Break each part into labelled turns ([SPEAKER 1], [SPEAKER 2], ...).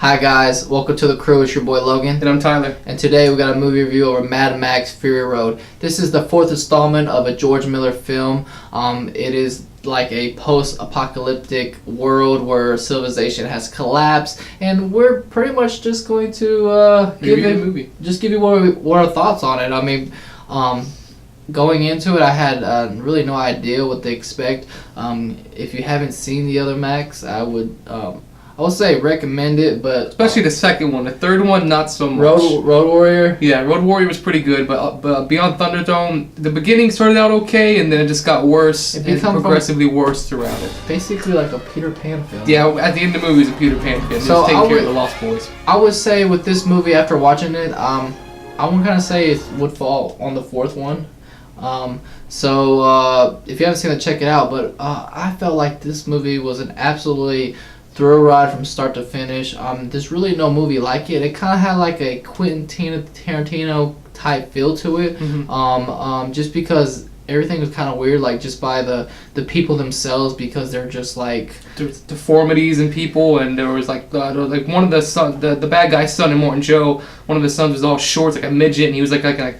[SPEAKER 1] Hi guys, welcome to the crew. It's your boy Logan.
[SPEAKER 2] And I'm Tyler.
[SPEAKER 1] And today we got a movie review over Mad Max Fury Road. This is the fourth installment of a George Miller film. It is like a post-apocalyptic world where civilization has collapsed, and we're pretty much just going to give you what our thoughts on it. I mean, going into it, I had really no idea what to expect. If you haven't seen the other Max, I would say recommend it, but
[SPEAKER 2] especially the second one. The third one, not so much.
[SPEAKER 1] Road Warrior.
[SPEAKER 2] Yeah, Road Warrior was pretty good, but Beyond Thunderdome, the beginning started out okay, and then it just got worse and progressively worse throughout it.
[SPEAKER 1] Basically, like a Peter Pan film.
[SPEAKER 2] Yeah, at the end of the movie, it's a Peter Pan film.
[SPEAKER 1] So
[SPEAKER 2] just take care of the Lost Boys.
[SPEAKER 1] I would say with this movie, after watching it, I would kind of say it would fall on the fourth one. So if you haven't seen it, check it out. But I felt like this movie was an absolutely thrill ride from start to finish. There's really no movie like it. It kind of had like a Quentin Tarantino type feel to it. Mm-hmm. Just because everything was kind of weird, like just by the people themselves, because they're just like
[SPEAKER 2] deformities in people, and there was like one of the son, the bad guy's son in Morton Joe. One of his sons was all short, like a midget, and he was like a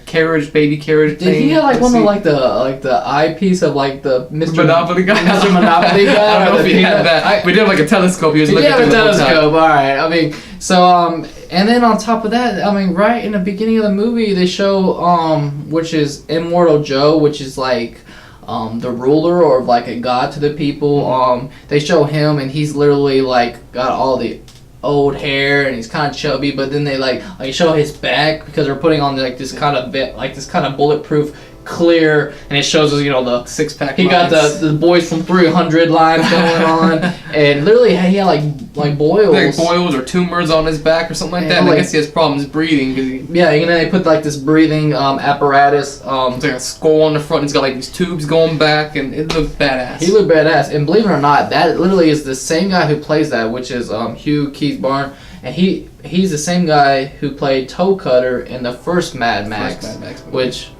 [SPEAKER 2] baby carriage.
[SPEAKER 1] Did he have like one of the eyepiece of like the Mr.
[SPEAKER 2] Monopoly guy?
[SPEAKER 1] Mr. Monopoly guy.
[SPEAKER 2] I don't know if he had that. We did have like a telescope. He was looking
[SPEAKER 1] through the telescope. All right. I mean, so and then on top of that, I mean, right in the beginning of the movie, they show which is Immortal Joe, which is like the ruler or like a god to the people. They show him, and he's literally like got all the old hair, and he's kind of chubby, but then they like show his back because they're putting on like this kind of bulletproof clear, and it shows us, the
[SPEAKER 2] six-pack.
[SPEAKER 1] He got the boys from 300 lines going on, and literally he had like boils,
[SPEAKER 2] like boils or tumors on his back or something like that. And I guess he has problems breathing.
[SPEAKER 1] And then they put like this breathing apparatus.
[SPEAKER 2] It's like a skull on the front. He's got like these tubes going back, and it looked badass.
[SPEAKER 1] He looked badass, and believe it or not, that literally is the same guy who plays that, which is Hugh Keith-Barn, and he's the same guy who played Toe Cutter in the first Mad Max which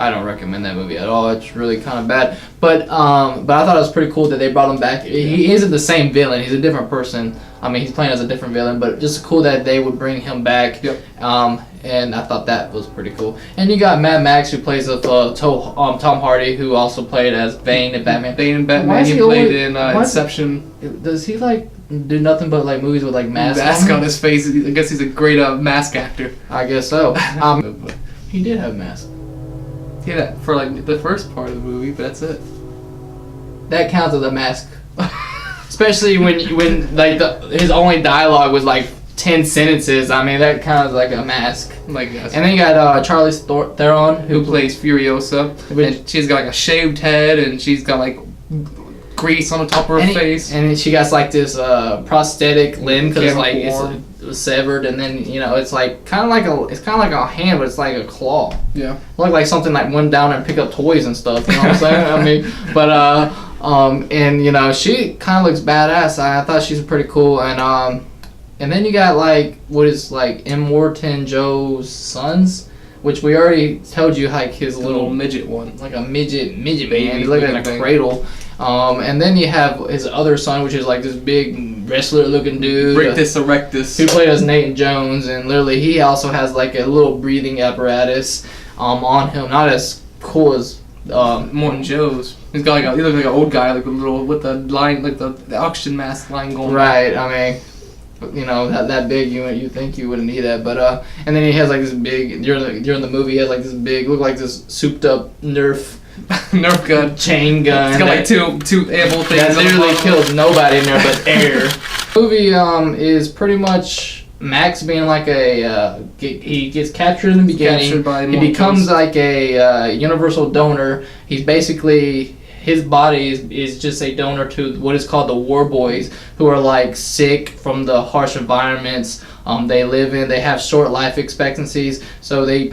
[SPEAKER 1] I don't recommend that movie at all. It's really kind of bad. But I thought it was pretty cool that they brought him back. He isn't the same villain. He's a different person. I mean, he's playing as a different villain, but just cool that they would bring him back. Yep. And I thought that was pretty cool. And you got Mad Max, who plays with Tom Hardy, who also played as Bane in Batman.
[SPEAKER 2] He played in Inception.
[SPEAKER 1] Does he do nothing but like movies with like masks?
[SPEAKER 2] Mask on his face. I guess he's a great mask actor.
[SPEAKER 1] I guess so. He did have a mask.
[SPEAKER 2] Yeah, for like the first part of the movie, but that's it.
[SPEAKER 1] That counts as a mask, especially when like his only dialogue was like 10 sentences. I mean, that counts like a mask.
[SPEAKER 2] Like yes.
[SPEAKER 1] And then you got Charlize Theron,
[SPEAKER 2] who plays Furiosa, and she's got like a shaved head, and she's got like grease on the top of her face,
[SPEAKER 1] and she got like this prosthetic limb because it's severed, and then it's like kind of like a hand, but it's like a claw. Yeah, look like something like went down and picked up toys and stuff. You know what I'm saying? I mean, but and she kind of looks badass. I thought she's pretty cool, and then you got like what is like Immortan Joe's sons, which we already told you, like his little
[SPEAKER 2] midget one,
[SPEAKER 1] like a midget baby. He's like in a cradle. And then you have his other son, which is like this big wrestler-looking dude,
[SPEAKER 2] Rictus Erectus,
[SPEAKER 1] who played as Nathan Jones, and literally he also has like a little breathing apparatus on him. Not as cool as
[SPEAKER 2] Morton Joe's. He looks like an old guy, like with the line, like the oxygen mask line going.
[SPEAKER 1] Right. I mean, that big, you think you wouldn't need that, but and then he has like this big during the movie, he has like this big, look like this souped up Nerf
[SPEAKER 2] gun,
[SPEAKER 1] chain gun.
[SPEAKER 2] It's got like two ammo things
[SPEAKER 1] that literally kills nobody in there but air. The movie is pretty much Max being like he gets captured in the beginning. He becomes like a universal donor. He's basically, his body is just a donor to what is called the War Boys, who are like sick from the harsh environments they live in. They have short life expectancies, so they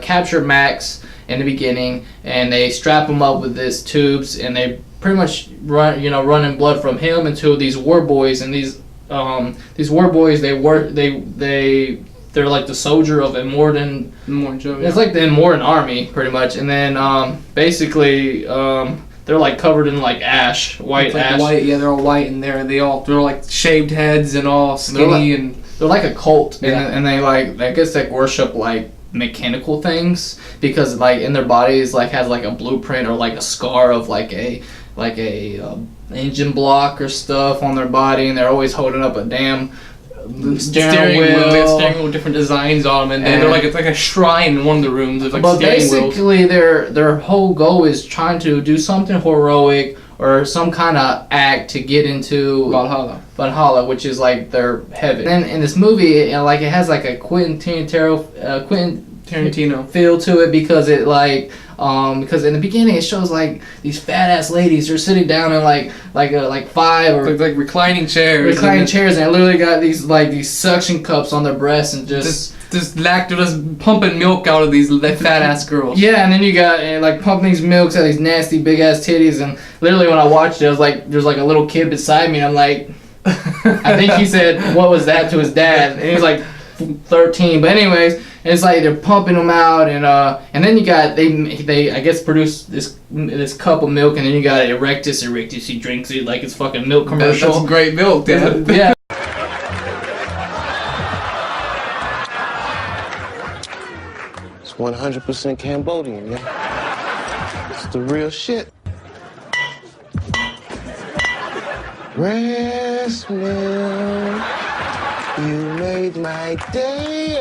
[SPEAKER 1] capture Max in the beginning, and they strap him up with these tubes, and they pretty much running blood from him into these War Boys, and these War Boys, they're like the soldier of Immortan Joe. It's like the Immortan army, pretty much. And then basically they're like covered in like ash, white
[SPEAKER 2] like
[SPEAKER 1] ash.
[SPEAKER 2] White, yeah, they're all white and they're like shaved heads and all skinny and
[SPEAKER 1] they're like a cult,
[SPEAKER 2] Yeah.
[SPEAKER 1] and they like I guess they worship like mechanical things because like in their bodies like has like a blueprint or like a scar of like a engine block or stuff on their body, and they're always holding up a damn steering wheel
[SPEAKER 2] with different designs on them, and they're like it's like a shrine in one of the rooms. There's like
[SPEAKER 1] but
[SPEAKER 2] steering
[SPEAKER 1] basically their whole goal is trying to do something heroic or some kind of act to get into Valhalla, which is like their heaven. And in this movie, like it has like a Quentin Tarantino feel to it because it like because in the beginning it shows like these fat ass ladies are sitting down in like five or
[SPEAKER 2] like reclining chairs,
[SPEAKER 1] and it literally got these suction cups on their breasts and just
[SPEAKER 2] pumping milk out of these fat ass girls.
[SPEAKER 1] Yeah, and then you got like pumping these milks out of these nasty big ass titties, and literally when I watched it, I was like, there's like a little kid beside me, and I'm like, I think he said, "What was that?" to his dad, and he was like 13. But anyways, and it's like they're pumping them out, and then you got they I guess produce this cup of milk, and then you got Erectus. He drinks it like it's fucking milk commercial.
[SPEAKER 2] That's great milk, Dad.
[SPEAKER 1] Yeah.
[SPEAKER 3] It's 100% Cambodian, yeah. It's the real shit. Breast milk, you made my day.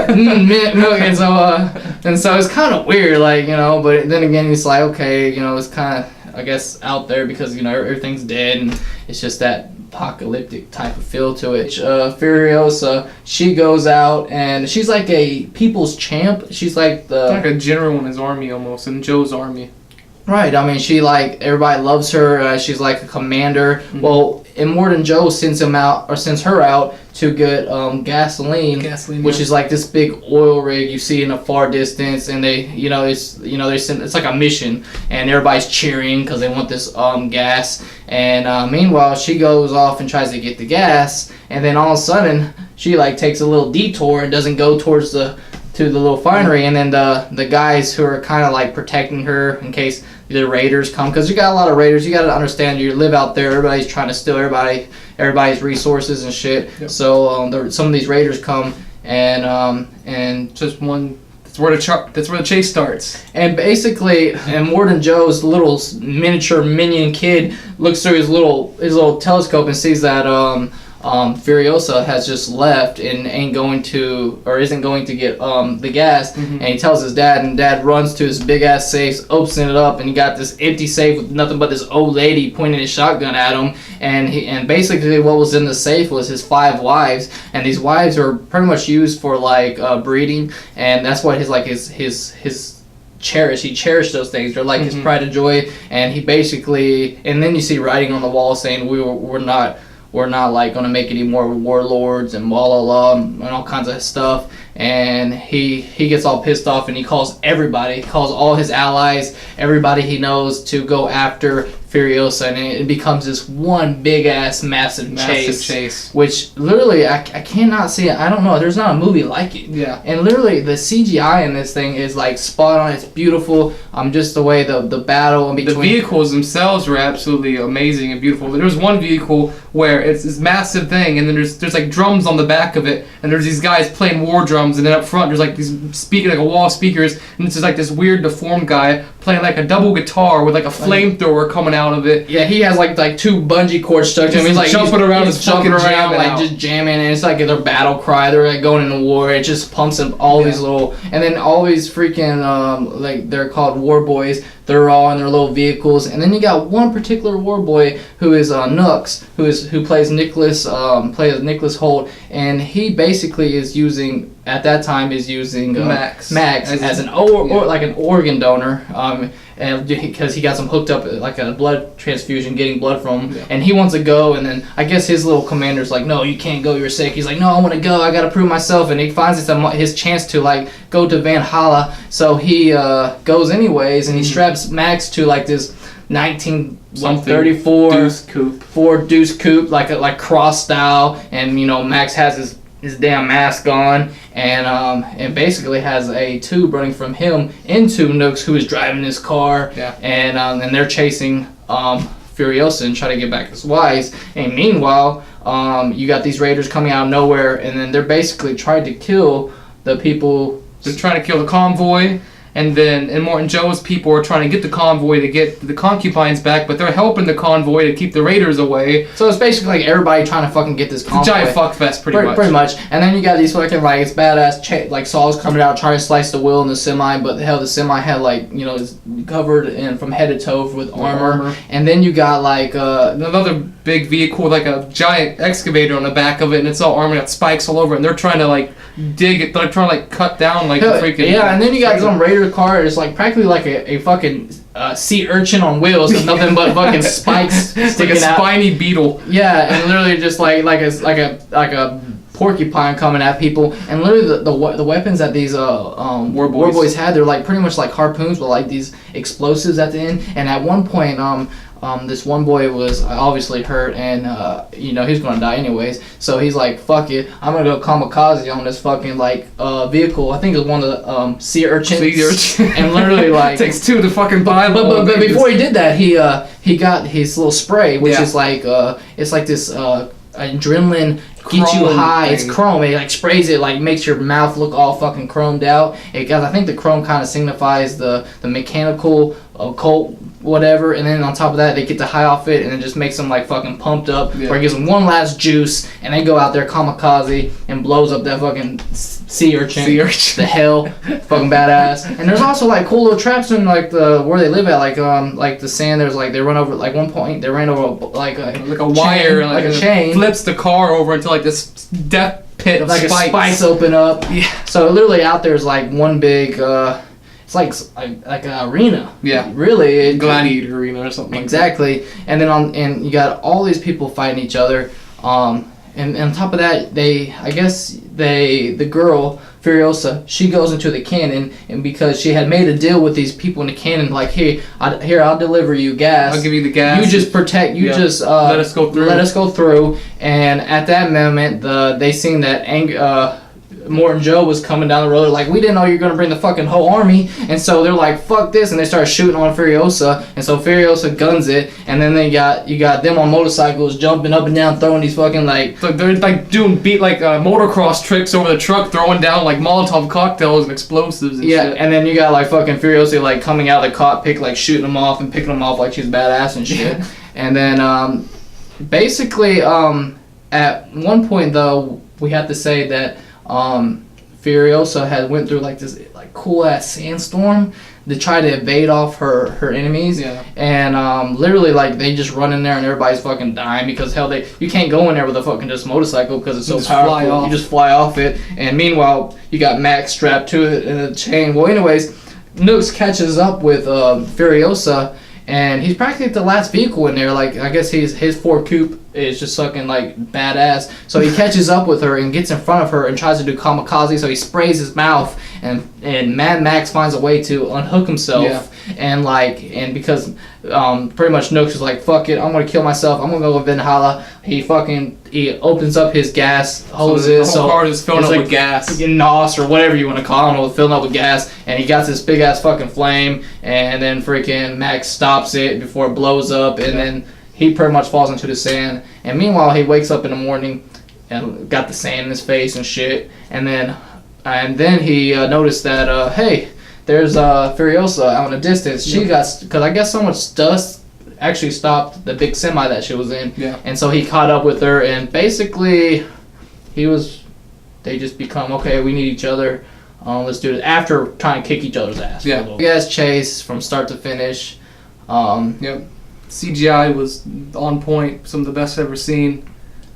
[SPEAKER 1] Milk, and so it's kind of weird, like, you know, but then again it's like, okay, you know, it's kind of I guess out there because, you know, everything's dead and it's just that apocalyptic type of feel to it. Furiosa, she goes out and she's like a people's champ. She's like
[SPEAKER 2] like a general in his army almost, in Joe's army.
[SPEAKER 1] Right, I mean, she like everybody loves her. She's like a commander. Mm-hmm. Well, Immortan Joe sends her out to get gasoline, which is like this big oil rig you see in a far distance, and it's like a mission, and everybody's cheering because they want this gas. And meanwhile, she goes off and tries to get the gas, and then all of a sudden she like takes a little detour and doesn't go towards to the little finery, and then the guys who are kind of like protecting her in case the raiders come, because you got a lot of raiders. You got to understand, you live out there, everybody's trying to steal everybody's resources and shit. Yep. So some of these raiders come and
[SPEAKER 2] just one. That's where the chase starts.
[SPEAKER 1] And basically, Immortan Joe's little miniature minion kid looks through his little telescope and sees that Furiosa has just left and isn't going to get the gas, and he tells his dad, and Dad runs to his big ass safe, opens it up, and you got this empty safe with nothing but this old lady pointing his shotgun at him, and basically what was in the safe was his 5 wives, and these wives are pretty much used for like breeding, and that's what his cherish. He cherished those things. They're like his pride and joy, and he basically, and then you see writing on the wall saying we're not like gonna make any more warlords and blah blah blah and all kinds of stuff. And he gets all pissed off and he calls all his allies, everybody he knows, to go after Furiosa, and it becomes this one big ass massive chase, which literally I cannot see it. I don't know, there's not a movie like it.
[SPEAKER 2] Yeah.
[SPEAKER 1] And literally the CGI in this thing is like spot on. It's beautiful. Just the way the battle in between.
[SPEAKER 2] The vehicles themselves were absolutely amazing and beautiful. There was one vehicle where it's this massive thing, and then there's like drums on the back of it, and there's these guys playing war drums, and then up front there's like these like a wall of speakers, and it's just like this weird deformed guy playing like a double guitar with like a flamethrower coming out of it.
[SPEAKER 1] Yeah, he has like 2 bungee cords stuck to him. He's like
[SPEAKER 2] jumping around, just
[SPEAKER 1] jamming, and it's like their battle cry. They're like going into war. It just pumps up all these little, and then all these freaking like they're called war boys. They're all in their little vehicles, and then you got one particular war boy who is Nux, who plays Nicholas Holt, and he basically is using Max as an organ donor, and because he got some hooked up like a blood transfusion, getting blood from him, and he wants to go, and then I guess his little commander's like, no, you can't go, you're sick. He's like, no, I want to go, I gotta prove myself, and he finds his chance to like go to Valhalla, so he goes anyways, and he straps Max to like this 1934
[SPEAKER 2] Deuce coupe,
[SPEAKER 1] Ford Deuce coupe, like cross style, and you know Max has his his damn mask on, and basically has a tube running from him into Nooks, who is driving his car.
[SPEAKER 2] Yeah.
[SPEAKER 1] And they're chasing Furiosa and try to get back his wives. And meanwhile, you got these raiders coming out of nowhere, and then they're basically trying to kill the people.
[SPEAKER 2] They're trying to kill the convoy, and Morton Joe's people are trying to get the convoy to get the concubines back, but they're helping the convoy to keep the raiders away.
[SPEAKER 1] So it's basically like everybody trying to fucking get this convoy.
[SPEAKER 2] It's a giant fuckfest, pretty much.
[SPEAKER 1] And then you got these fucking like it's badass like Saul's coming out trying to slice the wheel in the semi, but hell, the semi had like is covered in from head to toe with armor. And then you got like
[SPEAKER 2] another big vehicle with like a giant excavator on the back of it, and it's all armored, got spikes all over it, and they're trying to like dig it. They're trying to like cut down like the freaking
[SPEAKER 1] and then you got some raider car. It's like practically like a fucking sea urchin on wheels with nothing but fucking spikes sticking
[SPEAKER 2] like a
[SPEAKER 1] out.
[SPEAKER 2] spiny beetle.
[SPEAKER 1] Yeah, and literally just like a porcupine coming at people, and literally the weapons that these war boys had, they're like pretty much like harpoons with like these explosives at the end. And at one point, this one boy was obviously hurt, and he's gonna die anyways. So he's like, "Fuck it, I'm gonna go kamikaze on this fucking like vehicle." I think it was one of the sea urchins. And literally like
[SPEAKER 2] takes two to fucking buy.
[SPEAKER 1] But before he did that, he got his little spray, which is like it's like this adrenaline. Get you high. Thing. It's chrome. It like sprays it, like makes your mouth look all fucking chromed out. Because I think the chrome kind of signifies the mechanical occult whatever, and then on top of that they get the high off it, and it just makes them like fucking pumped up. Where it gives them one last juice, and they go out there kamikaze and blows up that fucking sea urchin. The hell, fucking badass. And there's also like cool little traps in like the where they live at, like the sand. There's like they run over like one point they ran over like a
[SPEAKER 2] wire,
[SPEAKER 1] chain, like a chain,
[SPEAKER 2] flips the car over into like this death pit of
[SPEAKER 1] like
[SPEAKER 2] spikes.
[SPEAKER 1] Spikes open up.
[SPEAKER 2] Yeah.
[SPEAKER 1] So literally out there's like one big. It's like an arena.
[SPEAKER 2] Yeah.
[SPEAKER 1] Really.
[SPEAKER 2] Gladiator arena or something.
[SPEAKER 1] Exactly. And then and you got all these people fighting each other. And on top of that, the girl Furiosa, she goes into the cannon, and because she had made a deal with these people in the cannon, like, here I'll deliver you gas.
[SPEAKER 2] I'll give you the gas.
[SPEAKER 1] You just protect. You just
[SPEAKER 2] let us go through.
[SPEAKER 1] Let us go through. And at that moment, they seen that Morton Joe was coming down the road, like, we didn't know you were going to bring the fucking whole army, and so they're like, fuck this, and they start shooting on Furiosa, and so Furiosa guns it, and then you got them on motorcycles jumping up and down, throwing these fucking like
[SPEAKER 2] they're like doing motocross tricks over the truck, throwing down like Molotov cocktails and explosives and shit.
[SPEAKER 1] And then you got like fucking Furiosa like coming out of the cockpit, like shooting them off and picking them off like she's badass and shit. And then basically at one point though, we have to say that Furiosa had went through like this like cool ass sandstorm to try to evade off her enemies.
[SPEAKER 2] Yeah.
[SPEAKER 1] And literally like they just run in there and everybody's fucking dying because hell you can't go in there with a fucking just motorcycle because it's so powerful. You just fly off it. And meanwhile you got Max strapped to it in a chain. Well, anyways, Nooks catches up with Furiosa. And he's practically the last vehicle in there. Like, I guess his Ford Coupe is just sucking like badass. So he catches up with her and gets in front of her and tries to do kamikaze. So he sprays his mouth, and Mad Max finds a way to unhook himself.
[SPEAKER 2] Yeah.
[SPEAKER 1] And because pretty much Nooks is like, fuck it, I'm gonna kill myself. I'm gonna go with Valhalla. He opens up his gas hoses.
[SPEAKER 2] So the whole car is filling up with gas.
[SPEAKER 1] NOS or whatever you want to call it. I don't know, filling up with gas. And he got this big ass fucking flame. And then freaking Max stops it before it blows up. And then he pretty much falls into the sand. And meanwhile, he wakes up in the morning and got the sand in his face and shit. And then he noticed that, hey, there's Furiosa out in the distance. She got, because I guess so much dust actually stopped the big semi that she was in.
[SPEAKER 2] Yeah.
[SPEAKER 1] And so he caught up with her, and basically they just become, okay, we need each other. Let's do it. After trying to kick each other's ass.
[SPEAKER 2] Yeah.
[SPEAKER 1] Big ass chase from start to finish.
[SPEAKER 2] Yep. CGI was on point. Some of the best I've ever seen.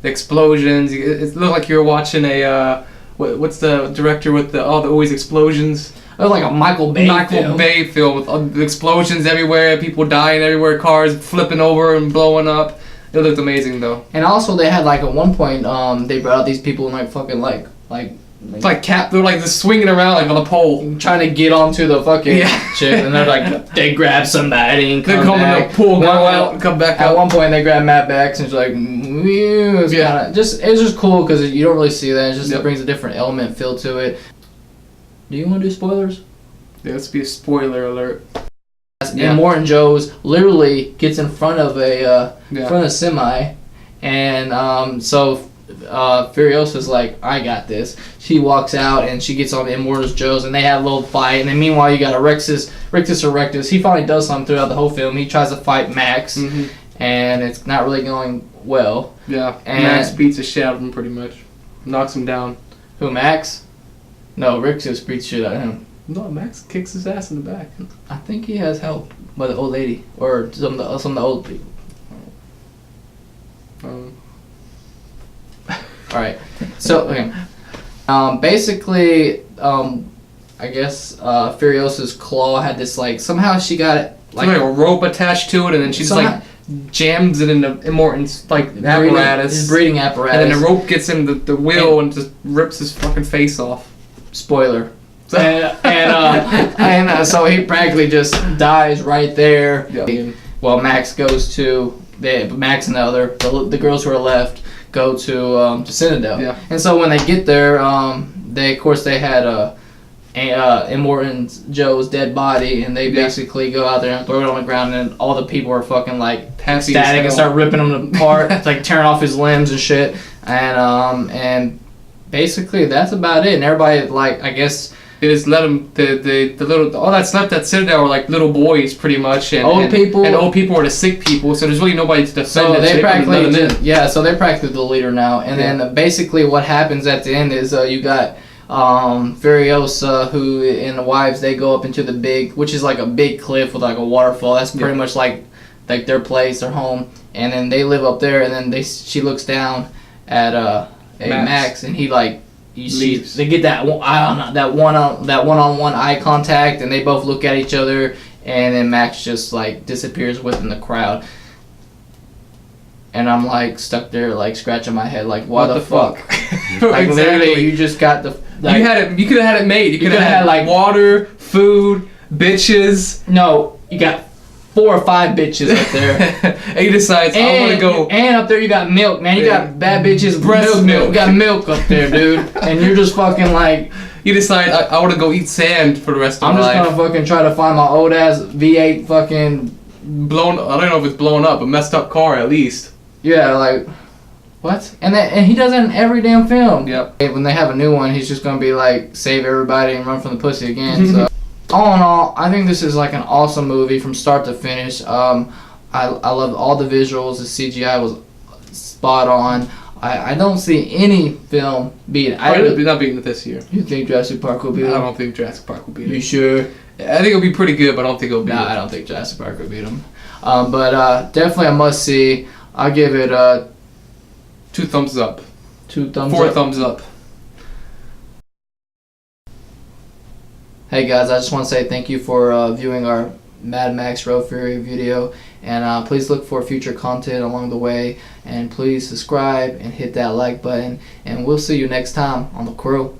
[SPEAKER 2] The explosions. It looked like you were watching a what's the director with all the always explosions?
[SPEAKER 1] It was like a Michael Bay
[SPEAKER 2] film with explosions everywhere, people dying everywhere, cars flipping over and blowing up. It looked amazing though.
[SPEAKER 1] And also they had like at one point they brought out these people in like fucking like
[SPEAKER 2] It's like they're like just swinging around like on a pole.
[SPEAKER 1] trying to get onto the fucking chick, and they're like, they grab somebody and come back.
[SPEAKER 2] Pull girl out and come back
[SPEAKER 1] At
[SPEAKER 2] out.
[SPEAKER 1] one point, they grab Matt Bax, and it's like, it's kinda, it's just cool because you don't really see that. It just brings a different element feel to it. Do you want to do spoilers?
[SPEAKER 2] Yeah, let's be a spoiler alert.
[SPEAKER 1] And Morton Joes literally gets in front of a semi, and so Furiosa's like, I got this. She walks out and she gets on Immortus Joe's, and they have a little fight. And then meanwhile, you got a Rictus or Rectus. He finally does something throughout the whole film. He tries to fight Max, and it's not really going well.
[SPEAKER 2] Yeah,
[SPEAKER 1] and
[SPEAKER 2] Max beats the shit out of him pretty much, knocks him down.
[SPEAKER 1] Who, Max? No, Rictus beats shit out of him.
[SPEAKER 2] No, Max kicks his ass in the back.
[SPEAKER 1] I think he has help by the old lady or some of the old people. All right. So, okay. Basically, I guess Furiosa's claw had this like somehow she got it like
[SPEAKER 2] a rope attached to it, and then she just like jams it into Immortan's like apparatus,
[SPEAKER 1] his breathing apparatus,
[SPEAKER 2] and then the rope gets in the wheel and just rips his fucking face off.
[SPEAKER 1] Spoiler. And so he practically just dies right there.
[SPEAKER 2] Yeah.
[SPEAKER 1] Well, Max goes to Max and the girls who are left go to Citadel.
[SPEAKER 2] Yeah.
[SPEAKER 1] And so when they get there, they had Immortan Joe's dead body, and they basically go out there and throw it on the ground, and all the people are fucking like ecstatic and start ripping him apart, like tearing off his limbs and shit. And basically that's about it. And everybody, like, I guess
[SPEAKER 2] they just let them the little all that's left at Citadel were like little boys pretty much, and old people were the sick people, so there's really nobody to defend.
[SPEAKER 1] So they practically so they're practically the leader now. And then basically what happens at the end is you got Furiosa, who and the wives, they go up into the big, which is like a big cliff with like a waterfall. That's pretty much like their place, their home, and then they live up there. And then she looks down at Max, and he like they get that one-on-one eye contact, and they both look at each other, and then Max just like disappears within the crowd. And I'm like stuck there, like scratching my head, like what the fuck? Like literally, you just got the. Like,
[SPEAKER 2] you could have had it made. You could have had like water, food, bitches.
[SPEAKER 1] No, you got 4 or 5 bitches up there.
[SPEAKER 2] And he decides, I want to go.
[SPEAKER 1] And up there you got milk, man. You got bad bitches, breast milk. You got milk up there, dude. And you're just fucking like.
[SPEAKER 2] You decide, I want to go eat sand for the rest of my life.
[SPEAKER 1] I'm just gonna fucking try to find my old ass V8 fucking
[SPEAKER 2] blown. I don't know if it's blown up, but messed up car at least.
[SPEAKER 1] Yeah, like. What? And he does that in every damn film.
[SPEAKER 2] Yep.
[SPEAKER 1] When they have a new one, he's just gonna be like, save everybody and run from the pussy again. So. All in all, I think this is like an awesome movie from start to finish. I love all the visuals. The CGI was spot on. I don't see any film beat it.
[SPEAKER 2] Not beating it this year.
[SPEAKER 1] You think Jurassic Park will beat it?
[SPEAKER 2] I don't think Jurassic Park will beat it.
[SPEAKER 1] You sure?
[SPEAKER 2] I think it'll be pretty good, but I don't think it'll beat it.
[SPEAKER 1] I don't think Jurassic Park will beat them. But definitely a must see. I'll give it
[SPEAKER 2] 2 thumbs up.
[SPEAKER 1] 2 thumbs
[SPEAKER 2] 4
[SPEAKER 1] up.
[SPEAKER 2] thumbs up.
[SPEAKER 1] Hey guys, I just want to say thank you for viewing our Mad Max Road Fury video, and please look for future content along the way, and please subscribe and hit that like button, and we'll see you next time on the KREW.